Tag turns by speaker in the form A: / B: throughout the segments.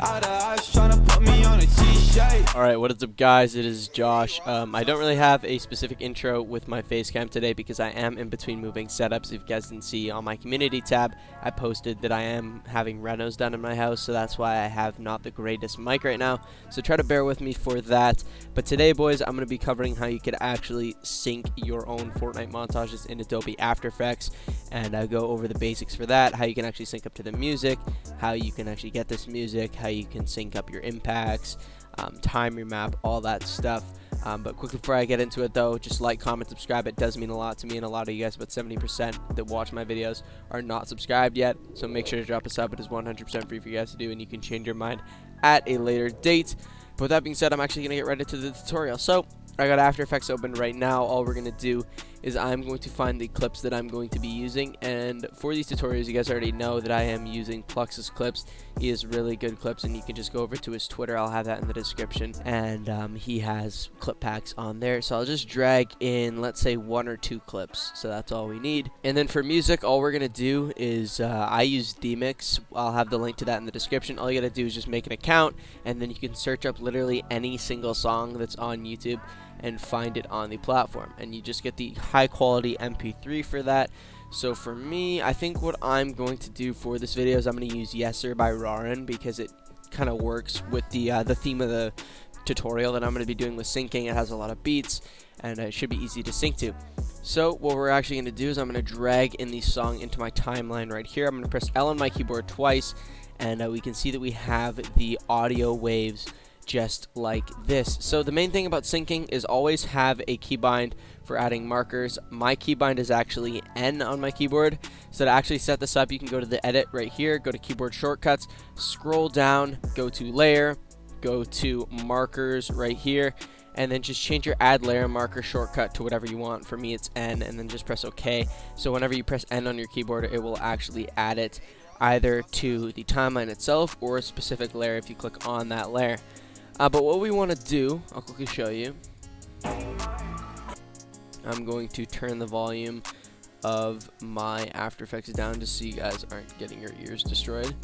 A: Out of eyes trying to put me on a t-shirt.
B: Alright, what is up guys, it is Josh. I don't really have a specific intro with my face cam today because I am in between moving setups. If you guys didn't see on my community tab, I posted that I am having renos done in my house, so that's why I have not the greatest mic right now. So try to bear with me for that. But today boys, I'm going to be covering how you could actually sync your own Fortnite montages in Adobe After Effects, and go over the basics for that, how you can actually sync up to the music, how you can actually get this music, how you can sync up your impacts, time remap, all that stuff. But quickly before I get into it though, just like, comment, subscribe. It does mean a lot to me, and a lot of you guys, about 70% that watch my videos, are not subscribed yet, so make sure to drop a sub. It is 100% free for you guys to do, and you can change your mind at a later date. But with that being said, I'm actually going to get right into the tutorial. So I got After Effects open right now. All we're going to do is I'm going to find the clips that I'm going to be using, and for these tutorials you guys already know that I am using Plux's clips. He has really good clips, and you can just go over to his Twitter, I'll have that in the description, and he has clip packs on there. So I'll just drag in, let's say, 1 or 2 clips, so that's all we need. And then for music, all we're gonna do is I use DMix. I'll have the link to that in the description. All you gotta do is just make an account, and then you can search up literally any single song that's on YouTube and find it on the platform, and you just get the high quality MP3 for that. So for me, I think what I'm going to do for this video is I'm going to use Yes Sir by Rarin, because it kind of works with the theme of the tutorial that I'm going to be doing with syncing. It has a lot of beats, and it should be easy to sync to. So what we're actually going to do is I'm going to drag in the song into my timeline right here. I'm going to press L on my keyboard twice, and we can see that we have the audio waves just like this. So the main thing about syncing is always have a keybind for adding markers. My keybind is actually N on my keyboard. So to actually set this up, you can go to the edit right here, go to keyboard shortcuts, scroll down, go to layer, go to markers right here, and then just change your add layer marker shortcut to whatever you want. For me it's N, and then just press OK. So whenever you press N on your keyboard, it will actually add it either to the timeline itself or a specific layer if you click on that layer. But what we want to do, I'll quickly show you. I'm going to turn the volume of my After Effects down just so you guys aren't getting your ears destroyed.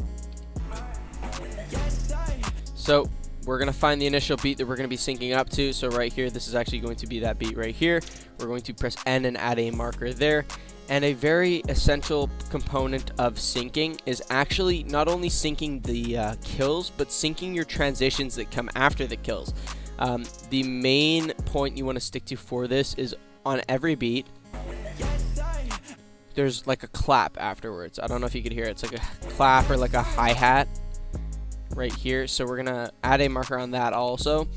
B: So we're going to find the initial beat that we're going to be syncing up to. So right here, this is actually going to be that beat right here. We're going to press N and add a marker there. And a very essential component of syncing is actually not only syncing the kills, but syncing your transitions that come after the kills. The main point you want to stick to for this is on every beat, there's like a clap afterwards. I don't know if you could hear it. It's like a clap or like a hi-hat right here. So we're going to add a marker on that also.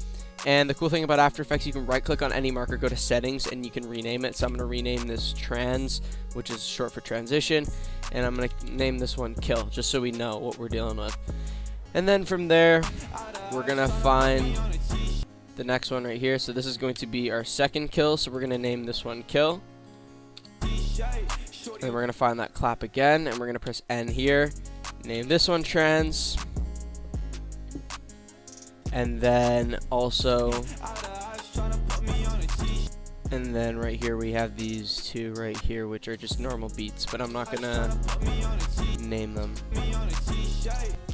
B: And the cool thing about After Effects, you can right click on any marker, go to settings, and you can rename it. So I'm going to rename this trans, which is short for transition, and I'm going to name this one kill, just so we know what we're dealing with. And then from there, we're going to find the next one right here. So this is going to be our second kill, so we're going to name this one kill. And we're going to find that clap again, and we're going to press N here, name this one trans. And then also, and then right here we have these two right here, which are just normal beats, but I'm not gonna name them.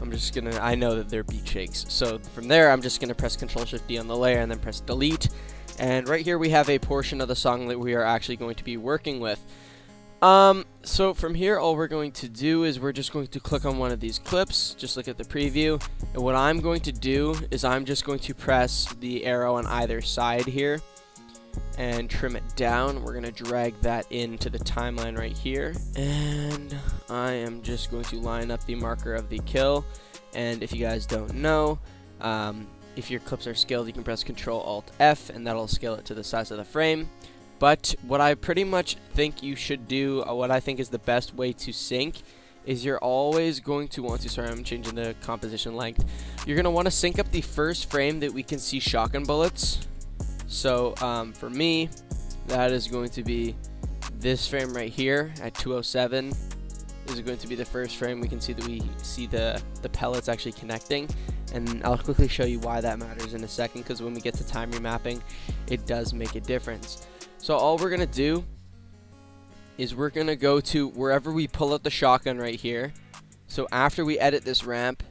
B: I'm just gonna, I know that they're beat shakes. So from there, I'm just gonna press Ctrl-Shift-D on the layer and then press delete. And right here we have a portion of the song that we are actually going to be working with. So from here, all we're going to do is we're just going to click on one of these clips, just look at the preview, and what I'm going to do is I'm just going to press the arrow on either side here and trim it down. We're going to drag that into the timeline right here, and I am just going to line up the marker of the kill. And if you guys don't know, if your clips are scaled, you can press Ctrl-Alt-F, and that'll scale it to the size of the frame. But what I pretty much think you should do, what I think is the best way to sync, is you're always going to want to, sorry, I'm changing the composition length. You're going to want to sync up the first frame that we can see shotgun bullets. So for me, that is going to be this frame right here at 207. This is going to be the first frame. We can see that we see the pellets actually connecting. And I'll quickly show you why that matters in a second, because when we get to time remapping, it does make a difference. So all we're going to do is we're going to go to wherever we pull out the shotgun right here. So after we edit this ramp,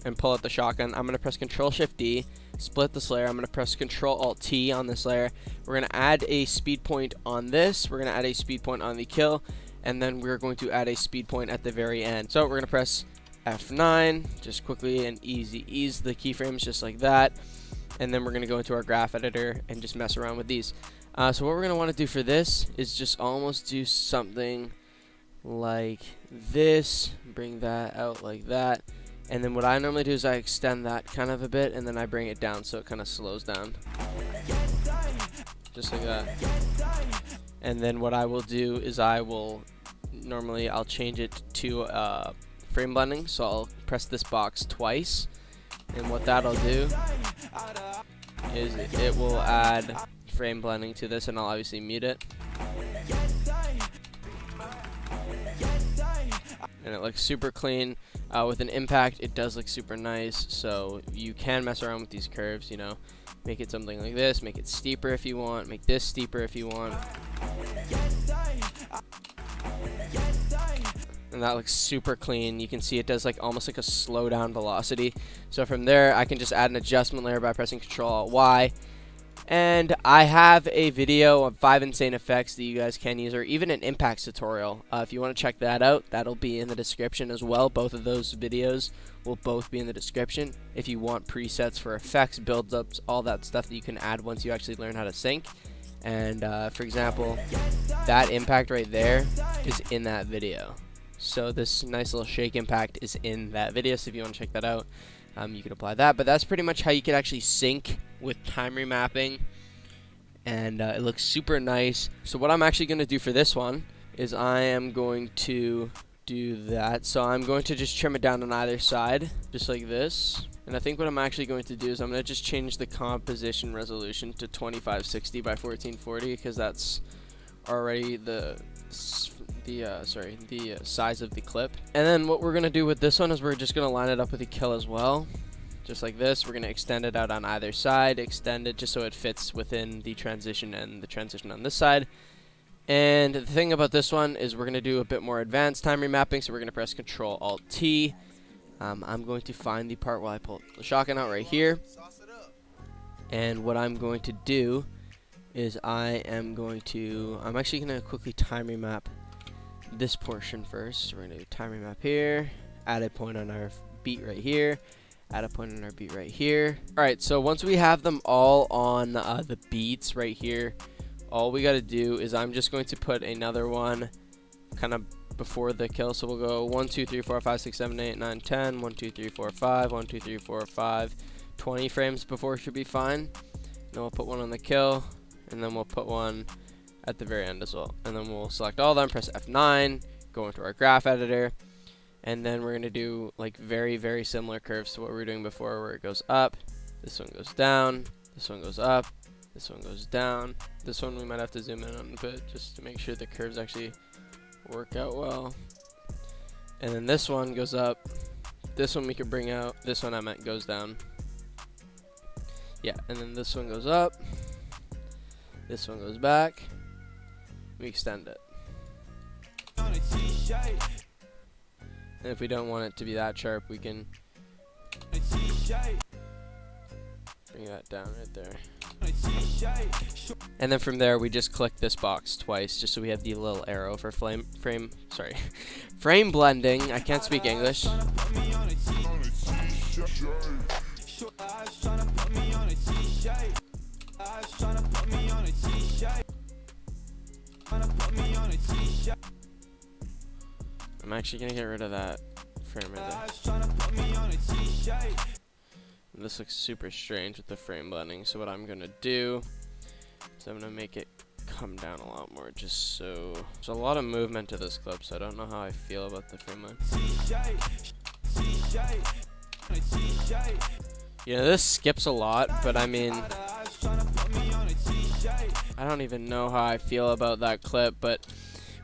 B: and pull out the shotgun, I'm going to press Control-Shift-D, split this layer. I'm going to press Control-Alt-T on this layer. We're going to add a speed point on this. We're going to add a speed point on the kill, and then we're going to add a speed point at the very end. So we're going to press F9, just quickly and ease the keyframes just like that. And then we're going to go into our graph editor and just mess around with these. So what we're going to want to do for this is just almost do something like this, bring that out like that, and then what I normally do is I extend that kind of a bit, and then I bring it down so it kind of slows down, just like that. And then what I will do is I'll change it to frame blending, so I'll press this box twice, and what that'll do is it will add frame blending to this, and I'll obviously mute it. And it looks super clean. With an impact, it does look super nice, so you can mess around with these curves, you know, make it something like this, make it steeper if you want, make this steeper if you want. And that looks super clean. You can see it does like almost like a slow down velocity. So from there, I can just add an adjustment layer by pressing Control-Alt-Y. And I have a video of 5 insane effects that you guys can use, or even an impacts tutorial. If you want to check that out, that'll be in the description as well. Both of those videos will both be in the description. If you want presets for effects, build-ups, all that stuff that you can add once you actually learn how to sync. And for example, that impact right there is in that video. So this nice little shake impact is in that video, so if you want to check that out, you can apply that. But that's pretty much how you can actually sync with time remapping, and it looks super nice. So what I'm actually going to do for this one is I am going to do that. So I'm going to just trim it down on either side, just like this. And I think what I'm actually going to do is I'm going to just change the composition resolution to 2560 by 1440, because that's already the size of the clip. And then what we're going to do with this one is we're just going to line it up with the kill as well, just like this. We're going to extend it out on either side, extend it just so it fits within the transition and the transition on this side. And the thing about this one is we're going to do a bit more advanced time remapping, so we're going to press Control-Alt-T. I'm going to find the part where I pull the shotgun out right here, and what I'm going to do is I'm actually going to quickly time remap this portion first. So we're going to do time remap here, add a point on our beat right here, add a point on our beat right here. Alright, so once we have them all on the beats right here, all we got to do is I'm just going to put another one kind of before the kill. So we'll go 1, 2, 3, 4, 5, 6, 7, 8, 9, 10, 1, 2, 3, 4, 5, 1, 2, 3, 4, 5, 20 frames before should be fine. Then we'll put one on the kill, and then we'll put one at the very end as well. And then we'll select all of them, press F9, go into our graph editor, and then we're going to do like very, very similar curves to what we were doing before, where it goes up, this one goes down, this one goes up, this one goes down. This one we might have to zoom in on a bit just to make sure the curves actually work out well. And then this one goes up, this one we could bring out, this one I meant goes down. Yeah, and then this one goes up, this one goes back, we extend it. And if we don't want it to be that sharp, we can bring that down right there. And then from there, we just click this box twice, just so we have the little arrow for frame blending. I can't speak English. I'm actually gonna get rid of that frame right there. And this looks super strange with the frame blending, so what I'm gonna do is I'm gonna make it come down a lot more, just so there's a lot of movement to this clip, so I don't know how I feel about the frame line. You know, this skips a lot, but I mean, I don't even know how I feel about that clip, but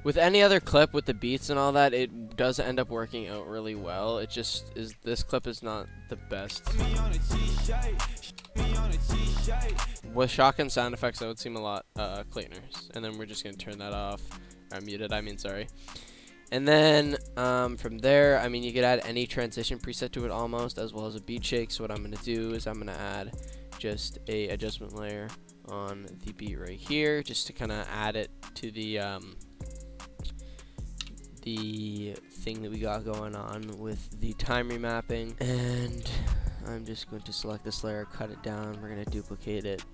B: with any other clip with the beats and all that, it does end up working out really well. It just is, this clip is not the best. With shotgun sound effects, that would seem a lot cleaner. And then we're just gonna turn that off, or mute it, I mean, sorry. And then from there, I mean, you could add any transition preset to it almost, as well as a beat shake. So what I'm going to do is I'm going to add just a adjustment layer on the beat right here, just to kind of add it to the thing that we got going on with the time remapping. And I'm just going to select this layer, cut it down, we're going to duplicate it,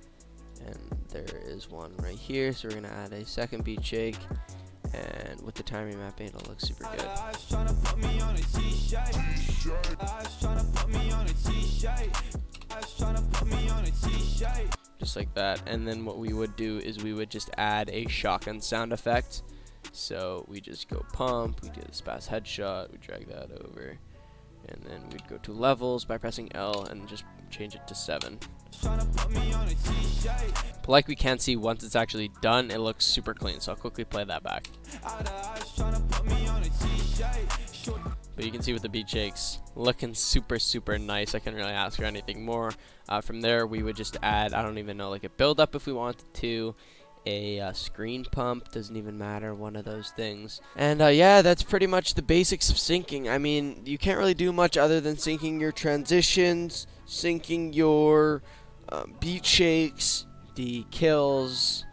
B: and there is one right here. So we're going to add a second beat shake, and with the time remapping it'll look super good. Just like that. And then what we would do is we would just add a shotgun sound effect. So we just go pump, we do the spaz headshot, we drag that over, and then we'd go to levels by pressing L and just change it to 7. But like we can see, once it's actually done, it looks super clean. So I'll quickly play that back. But you can see with the beat shakes, looking super nice. I couldn't really ask for anything more. From there, we would just add, I don't even know, like a build up if we wanted to, a screen pump, doesn't even matter, one of those things. And yeah, that's pretty much the basics of syncing. I mean, you can't really do much other than syncing your transitions, syncing your beat shakes, the kills,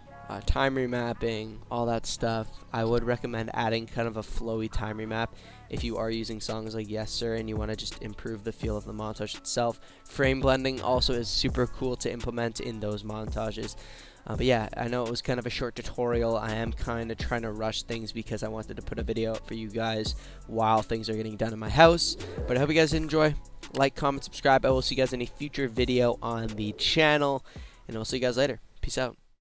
B: time remapping, all that stuff. I would recommend adding kind of a flowy time remap if you are using songs like Yes Sir and you want to just improve the feel of the montage itself. Frame blending also is super cool to implement in those montages. But yeah, I know it was kind of a short tutorial. I am kind of trying to rush things because I wanted to put a video up for you guys while things are getting done in my house. But I hope you guys enjoy. Like, comment, subscribe. I will see you guys in a future video on the channel, and I'll see you guys later. Peace out.